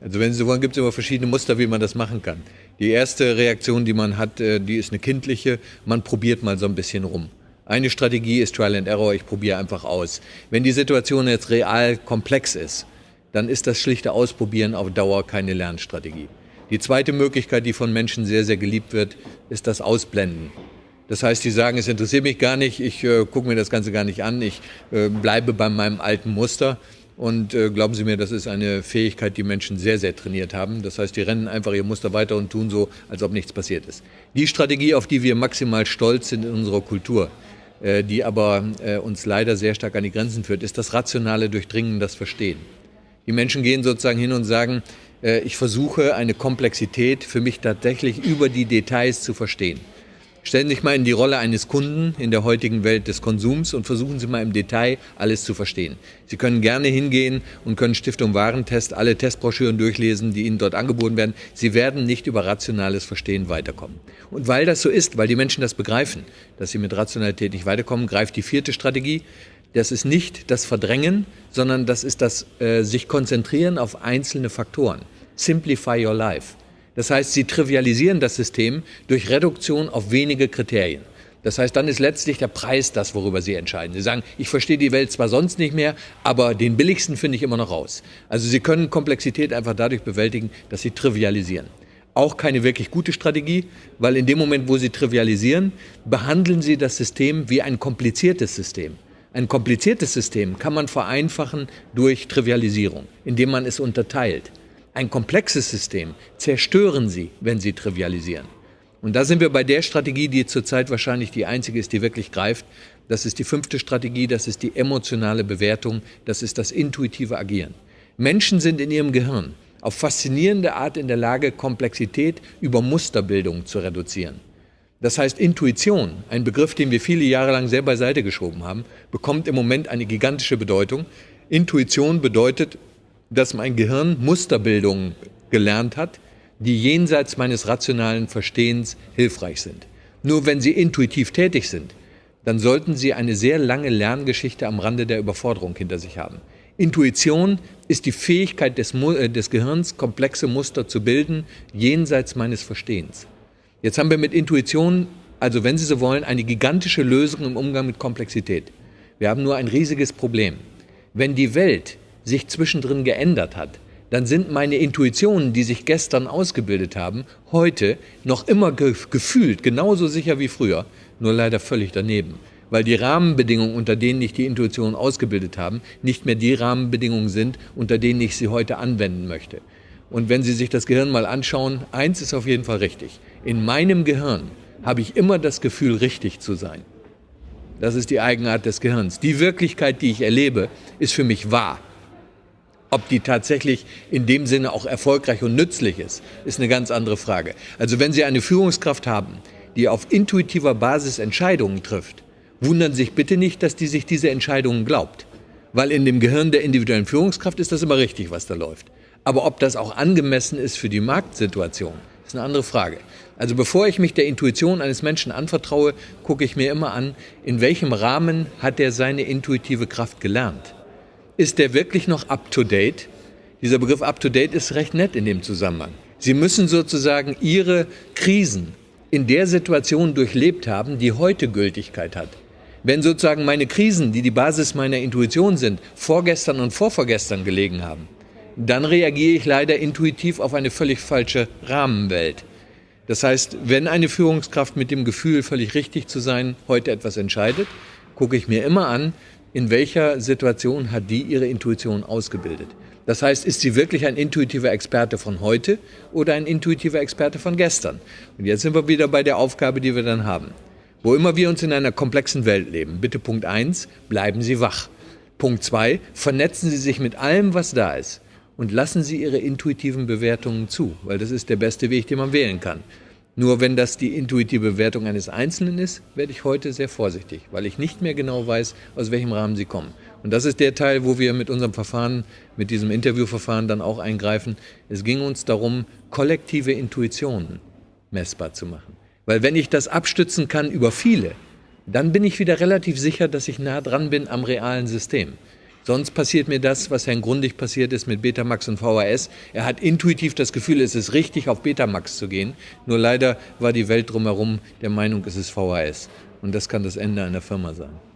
Also wenn Sie so wollen, gibt es immer verschiedene Muster, wie man das machen kann. Die erste Reaktion, die man hat, die ist eine kindliche. Man probiert mal so ein bisschen rum. Eine Strategie ist Trial and Error, ich probiere einfach aus. Wenn die Situation jetzt real komplex ist, dann ist das schlichte Ausprobieren auf Dauer keine Lernstrategie. Die zweite Möglichkeit, die von Menschen sehr, sehr geliebt wird, ist das Ausblenden. Das heißt, die sagen, es interessiert mich gar nicht, ich gucke mir das Ganze gar nicht an, ich bleibe bei meinem alten Muster. Und glauben Sie mir, das ist eine Fähigkeit, die Menschen sehr, sehr trainiert haben. Das heißt, die rennen einfach ihr Muster weiter und tun so, als ob nichts passiert ist. Die Strategie, auf die wir maximal stolz sind in unserer Kultur, die aber uns leider sehr stark an die Grenzen führt, ist das rationale Durchdringen, das Verstehen. Die Menschen gehen sozusagen hin und sagen, ich versuche eine Komplexität für mich tatsächlich über die Details zu verstehen. Stellen Sie sich mal in die Rolle eines Kunden in der heutigen Welt des Konsums und versuchen Sie mal im Detail alles zu verstehen. Sie können gerne hingehen und können Stiftung Warentest alle Testbroschüren durchlesen, die Ihnen dort angeboten werden. Sie werden nicht über rationales Verstehen weiterkommen. Und weil das so ist, weil die Menschen das begreifen, dass sie mit Rationalität nicht weiterkommen, greift die vierte Strategie. Das ist nicht das Verdrängen, sondern das ist das sich konzentrieren auf einzelne Faktoren. Simplify your life. Das heißt, sie trivialisieren das System durch Reduktion auf wenige Kriterien. Das heißt, dann ist letztlich der Preis das, worüber Sie entscheiden. Sie sagen, ich verstehe die Welt zwar sonst nicht mehr, aber den billigsten finde ich immer noch raus. Also Sie können Komplexität einfach dadurch bewältigen, dass Sie trivialisieren. Auch keine wirklich gute Strategie, weil in dem Moment, wo Sie trivialisieren, behandeln Sie das System wie ein kompliziertes System. Ein kompliziertes System kann man vereinfachen durch Trivialisierung, indem man es unterteilt. Ein komplexes System zerstören Sie, wenn Sie trivialisieren. Und da sind wir bei der Strategie, die zurzeit wahrscheinlich die einzige ist, die wirklich greift. Das ist die fünfte Strategie, das ist die emotionale Bewertung, das ist das intuitive Agieren. Menschen sind in ihrem Gehirn auf faszinierende Art in der Lage, Komplexität über Musterbildung zu reduzieren. Das heißt, Intuition, ein Begriff, den wir viele Jahre lang sehr beiseite geschoben haben, bekommt im Moment eine gigantische Bedeutung. Intuition bedeutet, dass mein Gehirn Musterbildung gelernt hat, die jenseits meines rationalen Verstehens hilfreich sind. Nur wenn Sie intuitiv tätig sind, dann sollten Sie eine sehr lange Lerngeschichte am Rande der Überforderung hinter sich haben. Intuition ist die Fähigkeit des Gehirns, komplexe Muster zu bilden, jenseits meines Verstehens. Jetzt haben wir mit Intuition, also wenn Sie so wollen, eine gigantische Lösung im Umgang mit Komplexität. Wir haben nur ein riesiges Problem. Wenn die Welt sich zwischendrin geändert hat, dann sind meine Intuitionen, die sich gestern ausgebildet haben, heute noch immer gefühlt genauso sicher wie früher, nur leider völlig daneben. Weil die Rahmenbedingungen, unter denen ich die Intuition ausgebildet habe, nicht mehr die Rahmenbedingungen sind, unter denen ich sie heute anwenden möchte. Und wenn Sie sich das Gehirn mal anschauen, eins ist auf jeden Fall richtig. In meinem Gehirn habe ich immer das Gefühl, richtig zu sein. Das ist die Eigenart des Gehirns. Die Wirklichkeit, die ich erlebe, ist für mich wahr. Ob die tatsächlich in dem Sinne auch erfolgreich und nützlich ist eine ganz andere Frage. Also wenn Sie eine Führungskraft haben, die auf intuitiver Basis Entscheidungen trifft, wundern Sie sich bitte nicht, dass die sich diese Entscheidungen glaubt. Weil in dem Gehirn der individuellen Führungskraft ist das immer richtig, was da läuft. Aber ob das auch angemessen ist für die Marktsituation, ist eine andere Frage. Also bevor ich mich der Intuition eines Menschen anvertraue, gucke ich mir immer an, in welchem Rahmen hat er seine intuitive Kraft gelernt. Ist der wirklich noch up-to-date? Dieser Begriff up-to-date ist recht nett in dem Zusammenhang. Sie müssen sozusagen Ihre Krisen in der Situation durchlebt haben, die heute Gültigkeit hat. Wenn sozusagen meine Krisen, die die Basis meiner Intuition sind, vorgestern und vorvorgestern gelegen haben, dann reagiere ich leider intuitiv auf eine völlig falsche Rahmenwelt. Das heißt, wenn eine Führungskraft mit dem Gefühl, völlig richtig zu sein, heute etwas entscheidet, gucke ich mir immer an, in welcher Situation hat die ihre Intuition ausgebildet. Das heißt, ist sie wirklich ein intuitiver Experte von heute oder ein intuitiver Experte von gestern? Und jetzt sind wir wieder bei der Aufgabe, die wir dann haben. Wo immer wir uns in einer komplexen Welt leben, bitte Punkt 1, bleiben Sie wach. Punkt 2, vernetzen Sie sich mit allem, was da ist. Und lassen Sie Ihre intuitiven Bewertungen zu, weil das ist der beste Weg, den man wählen kann. Nur wenn das die intuitive Bewertung eines Einzelnen ist, werde ich heute sehr vorsichtig, weil ich nicht mehr genau weiß, aus welchem Rahmen sie kommen. Und das ist der Teil, wo wir mit unserem Verfahren, mit diesem Interviewverfahren dann auch eingreifen. Es ging uns darum, kollektive Intuitionen messbar zu machen. Weil wenn ich das abstützen kann über viele, dann bin ich wieder relativ sicher, dass ich nah dran bin am realen System. Sonst passiert mir das, was Herrn Grundig passiert ist mit Betamax und VHS. Er hat intuitiv das Gefühl, es ist richtig, auf Betamax zu gehen. Nur leider war die Welt drumherum der Meinung, es ist VHS. Und das kann das Ende einer Firma sein.